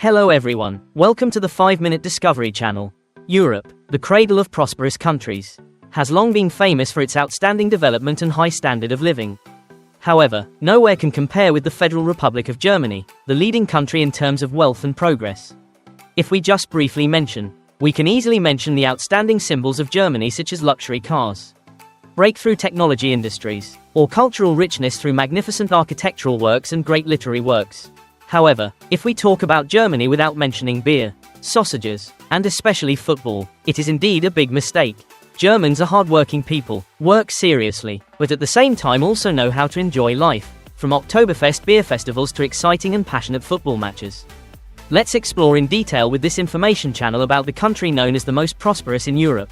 Hello everyone, welcome to the 5-Minute Discovery Channel. Europe, the cradle of prosperous countries, has long been famous for its outstanding development and high standard of living. However, nowhere can compare with the Federal Republic of Germany, the leading country in terms of wealth and progress. If we just briefly mention, we can easily mention the outstanding symbols of Germany such as luxury cars, breakthrough technology industries, or cultural richness through magnificent architectural works and great literary works. However, if we talk about Germany without mentioning beer, sausages, and especially football, it is indeed a big mistake. Germans are hard-working people, work seriously, but at the same time also know how to enjoy life, from Oktoberfest beer festivals to exciting and passionate football matches. Let's explore in detail with this information channel about the country known as the most prosperous in Europe.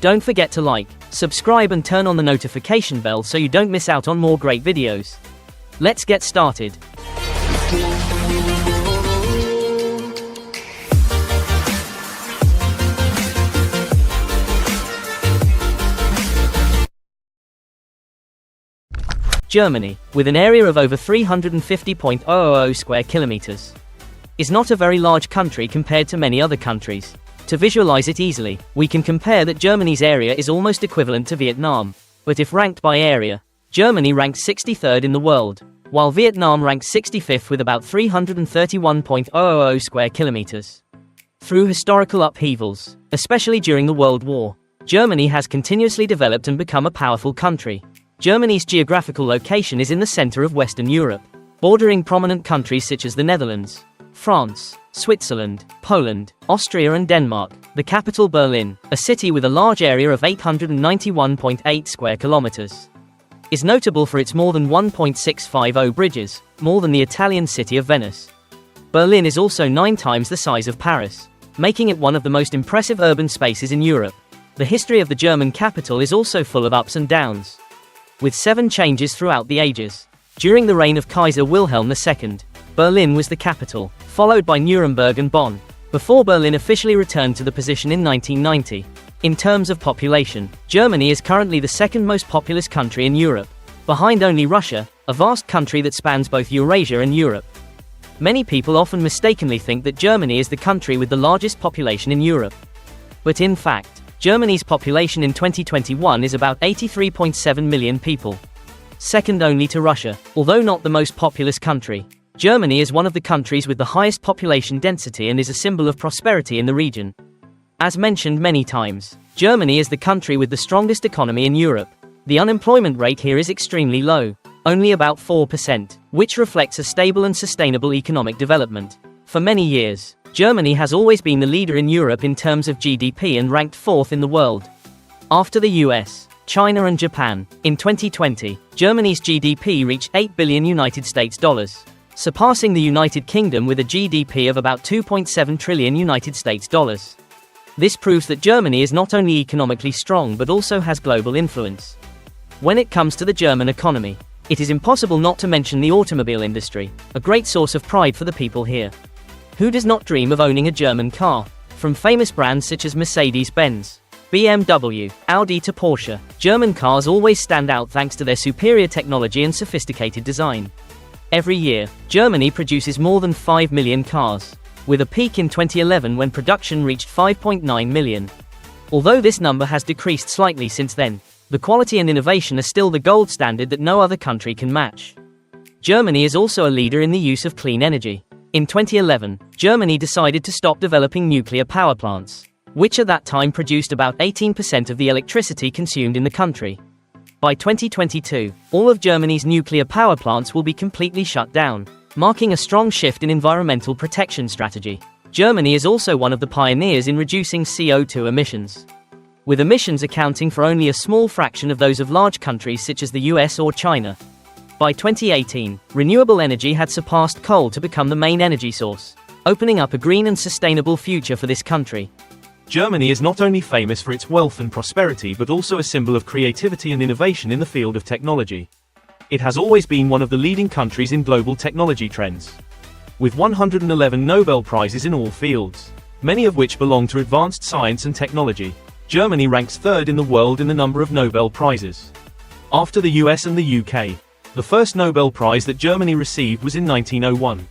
Don't forget to like, subscribe and turn on the notification bell so you don't miss out on more great videos. Let's get started. Germany, with an area of over 350,000 square kilometers, is not a very large country compared to many other countries. To visualize it easily, we can compare that Germany's area is almost equivalent to Vietnam. But if ranked by area, Germany ranks 63rd in the world, while Vietnam ranks 65th with about 331,000 square kilometers. Through historical upheavals, especially during the World War, Germany has continuously developed and become a powerful country. Germany's geographical location is in the center of Western Europe, bordering prominent countries such as the Netherlands, France, Switzerland, Poland, Austria and Denmark. The capital Berlin, a city with a large area of 891.8 square kilometers, is notable for its more than 1.650 bridges, more than the Italian city of Venice. Berlin is also 9 times the size of Paris, making it one of the most impressive urban spaces in Europe. The history of the German capital is also full of ups and downs, with 7 changes throughout the ages. During the reign of Kaiser Wilhelm II, Berlin was the capital, followed by Nuremberg and Bonn, before Berlin officially returned to the position in 1990. In terms of population, Germany is currently the second most populous country in Europe, behind only Russia, a vast country that spans both Eurasia and Europe. Many people often mistakenly think that Germany is the country with the largest population in Europe. But in fact, Germany's population in 2021 is about 83.7 million people, second only to Russia. Although not the most populous country, Germany is one of the countries with the highest population density and is a symbol of prosperity in the region. As mentioned many times, Germany is the country with the strongest economy in Europe. The unemployment rate here is extremely low, only about 4%, which reflects a stable and sustainable economic development. For many years, Germany has always been the leader in Europe in terms of GDP and ranked 4th in the world, after the US, China and Japan. In 2020, Germany's GDP reached $8 billion, surpassing the United Kingdom with a GDP of about $2.7 trillion. This proves that Germany is not only economically strong but also has global influence. When it comes to the German economy, it is impossible not to mention the automobile industry, a great source of pride for the people here. Who does not dream of owning a German car? From famous brands such as Mercedes-Benz, BMW, Audi to Porsche, German cars always stand out thanks to their superior technology and sophisticated design. Every year, Germany produces more than 5 million cars, with a peak in 2011 when production reached 5.9 million. Although this number has decreased slightly since then, the quality and innovation are still the gold standard that no other country can match. Germany is also a leader in the use of clean energy. In 2011, Germany decided to stop developing nuclear power plants, which at that time produced about 18% of the electricity consumed in the country. By 2022, all of Germany's nuclear power plants will be completely shut down, marking a strong shift in environmental protection strategy. Germany is also one of the pioneers in reducing CO2 emissions, with emissions accounting for only a small fraction of those of large countries such as the US or China. By 2018, renewable energy had surpassed coal to become the main energy source, opening up a green and sustainable future for this country. Germany is not only famous for its wealth and prosperity but also a symbol of creativity and innovation in the field of technology. It has always been one of the leading countries in global technology trends, with 111 Nobel Prizes in all fields, many of which belong to advanced science and technology. Germany ranks 3rd in the world in the number of Nobel Prizes, after the US and the UK. The first Nobel Prize that Germany received was in 1901.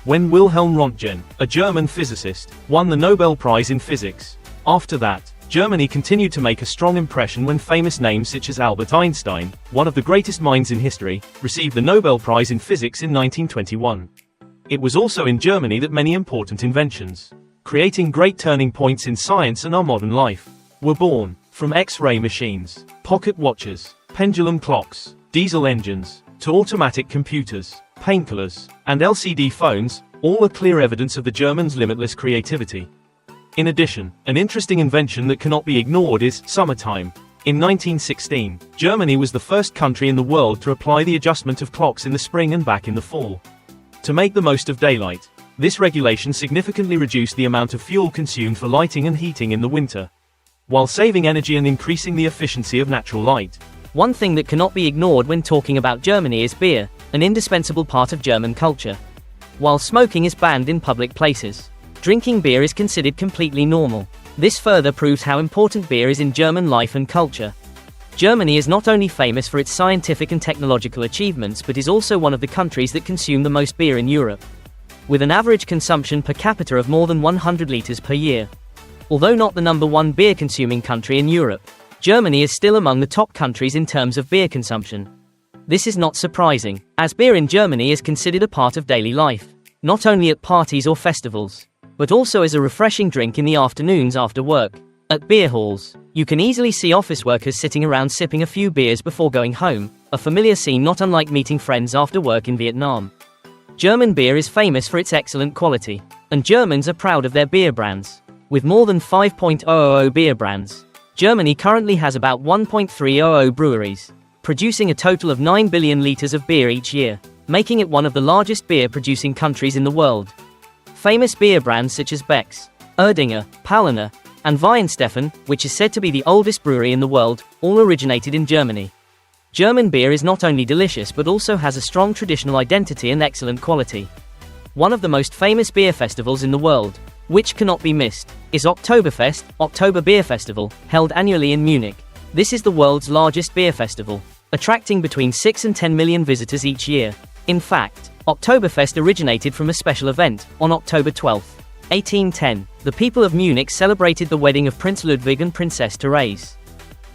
when Wilhelm Röntgen, a German physicist, won the Nobel Prize in Physics. After that, Germany continued to make a strong impression when famous names such as Albert Einstein, one of the greatest minds in history, received the Nobel Prize in Physics in 1921. It was also in Germany that many important inventions, creating great turning points in science and our modern life, were born. From X-ray machines, pocket watches, pendulum clocks, diesel engines, to automatic computers, painkillers, and LCD phones, all are clear evidence of the Germans' limitless creativity. In addition, an interesting invention that cannot be ignored is summertime. In 1916, Germany was the first country in the world to apply the adjustment of clocks in the spring and back in the fall. To make the most of daylight, this regulation significantly reduced the amount of fuel consumed for lighting and heating in the winter, while saving energy and increasing the efficiency of natural light. One thing that cannot be ignored when talking about Germany is beer, an indispensable part of German culture. While smoking is banned in public places, drinking beer is considered completely normal. This further proves how important beer is in German life and culture. Germany is not only famous for its scientific and technological achievements but is also one of the countries that consume the most beer in Europe, with an average consumption per capita of more than 100 liters per year. Although not the number one beer-consuming country in Europe, Germany is still among the top countries in terms of beer consumption. This is not surprising, as beer in Germany is considered a part of daily life, not only at parties or festivals, but also as a refreshing drink in the afternoons after work. At beer halls, you can easily see office workers sitting around sipping a few beers before going home, a familiar scene not unlike meeting friends after work in Vietnam. German beer is famous for its excellent quality, and Germans are proud of their beer brands. With more than 5,000 beer brands, Germany currently has about 1,300 breweries, producing a total of 9 billion liters of beer each year, making it one of the largest beer-producing countries in the world. Famous beer brands such as Beck's, Erdinger, Paulaner, and Weihenstephan, which is said to be the oldest brewery in the world, all originated in Germany. German beer is not only delicious but also has a strong traditional identity and excellent quality. One of the most famous beer festivals in the world, which cannot be missed, is Oktoberfest, October Beer Festival, held annually in Munich. This is the world's largest beer festival, attracting between 6 and 10 million visitors each year. In fact, Oktoberfest originated from a special event. On October 12, 1810, the people of Munich celebrated the wedding of Prince Ludwig and Princess Therese.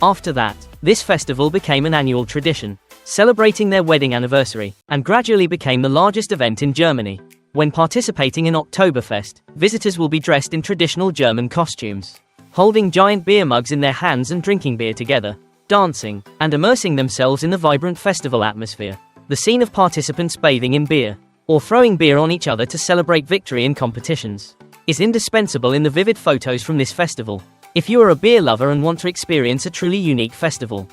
After that, this festival became an annual tradition, celebrating their wedding anniversary, and gradually became the largest event in Germany. When participating in Oktoberfest, visitors will be dressed in traditional German costumes, holding giant beer mugs in their hands and drinking beer together, dancing, and immersing themselves in the vibrant festival atmosphere. The scene of participants bathing in beer, or throwing beer on each other to celebrate victory in competitions, is indispensable in the vivid photos from this festival. If you are a beer lover and want to experience a truly unique festival,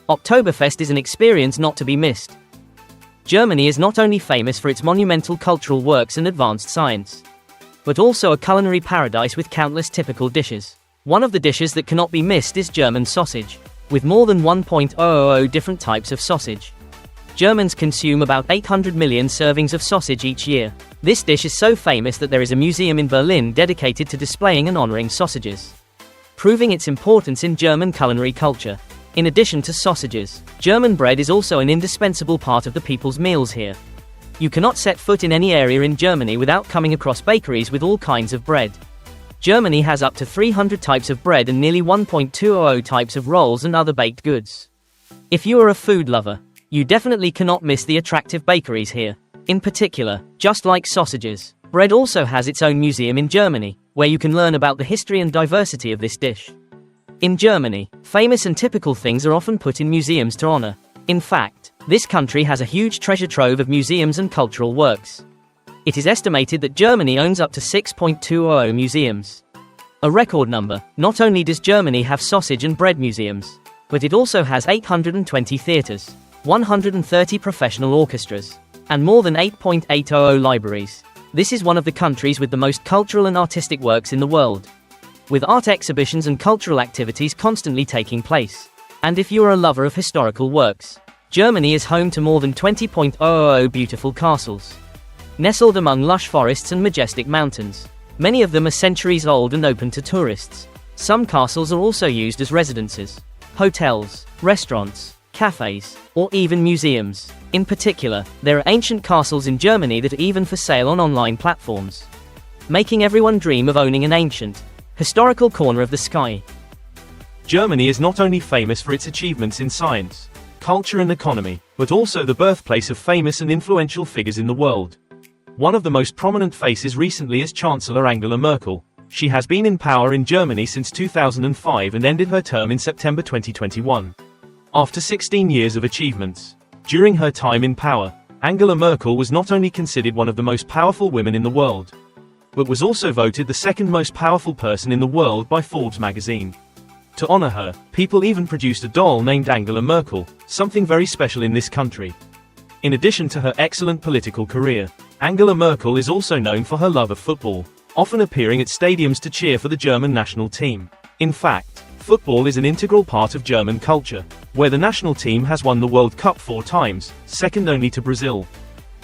Oktoberfest is an experience not to be missed. Germany is not only famous for its monumental cultural works and advanced science, but also a culinary paradise with countless typical dishes. One of the dishes that cannot be missed is German sausage, with more than 1,000 different types of sausage. Germans consume about 800 million servings of sausage each year. This dish is so famous that there is a museum in Berlin dedicated to displaying and honoring sausages, proving its importance in German culinary culture. In addition to sausages, German bread is also an indispensable part of the people's meals here. You cannot set foot in any area in Germany without coming across bakeries with all kinds of bread. Germany has up to 300 types of bread and nearly 1,200 types of rolls and other baked goods. If you are a food lover, you definitely cannot miss the attractive bakeries here. In particular, just like sausages, bread also has its own museum in Germany, where you can learn about the history and diversity of this dish. In Germany, famous and typical things are often put in museums to honor. In fact, this country has a huge treasure trove of museums and cultural works. It is estimated that Germany owns up to 6,200 museums, a record number. Not only does Germany have sausage and bread museums, but it also has 820 theaters, 130 professional orchestras, and more than 8,800 libraries. This is one of the countries with the most cultural and artistic works in the world, with art exhibitions and cultural activities constantly taking place. And if you are a lover of historical works, Germany is home to more than 20,000 beautiful castles, nestled among lush forests and majestic mountains. Many of them are centuries old and open to tourists. Some castles are also used as residences, hotels, restaurants, cafes, or even museums. In particular, there are ancient castles in Germany that are even for sale on online platforms, making everyone dream of owning an ancient, historical corner of the sky. Germany is not only famous for its achievements in science, culture and economy, but also the birthplace of famous and influential figures in the world. One of the most prominent faces recently is Chancellor Angela Merkel. She has been in power in Germany since 2005 and ended her term in September 2021. After 16 years of achievements, during her time in power, Angela Merkel was not only considered one of the most powerful women in the world, but was also voted the second most powerful person in the world by Forbes magazine. To honor her, people even produced a doll named Angela Merkel, something very special in this country. In addition to her excellent political career, Angela Merkel is also known for her love of football, often appearing at stadiums to cheer for the German national team. In fact, football is an integral part of German culture, where the national team has won the World Cup 4 times, second only to Brazil.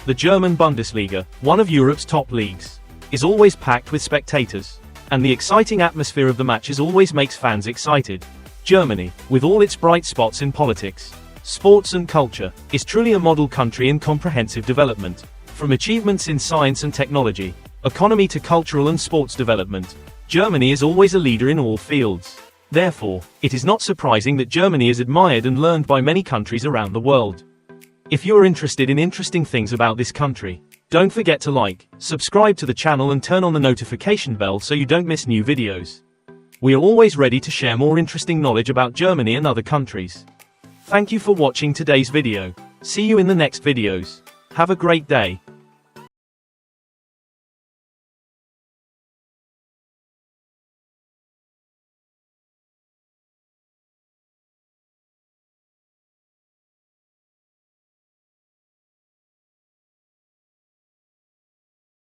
The German Bundesliga, one of Europe's top leagues, is always packed with spectators, and the exciting atmosphere of the matches always makes fans excited. Germany, with all its bright spots in politics, sports and culture, is truly a model country in comprehensive development. From achievements in science and technology, economy to cultural and sports development, Germany is always a leader in all fields. Therefore, it is not surprising that Germany is admired and learned by many countries around the world. If you are interested in interesting things about this country, don't forget to like, subscribe to the channel and turn on the notification bell so you don't miss new videos. We are always ready to share more interesting knowledge about Germany and other countries. Thank you for watching today's video. See you in the next videos. Have a great day.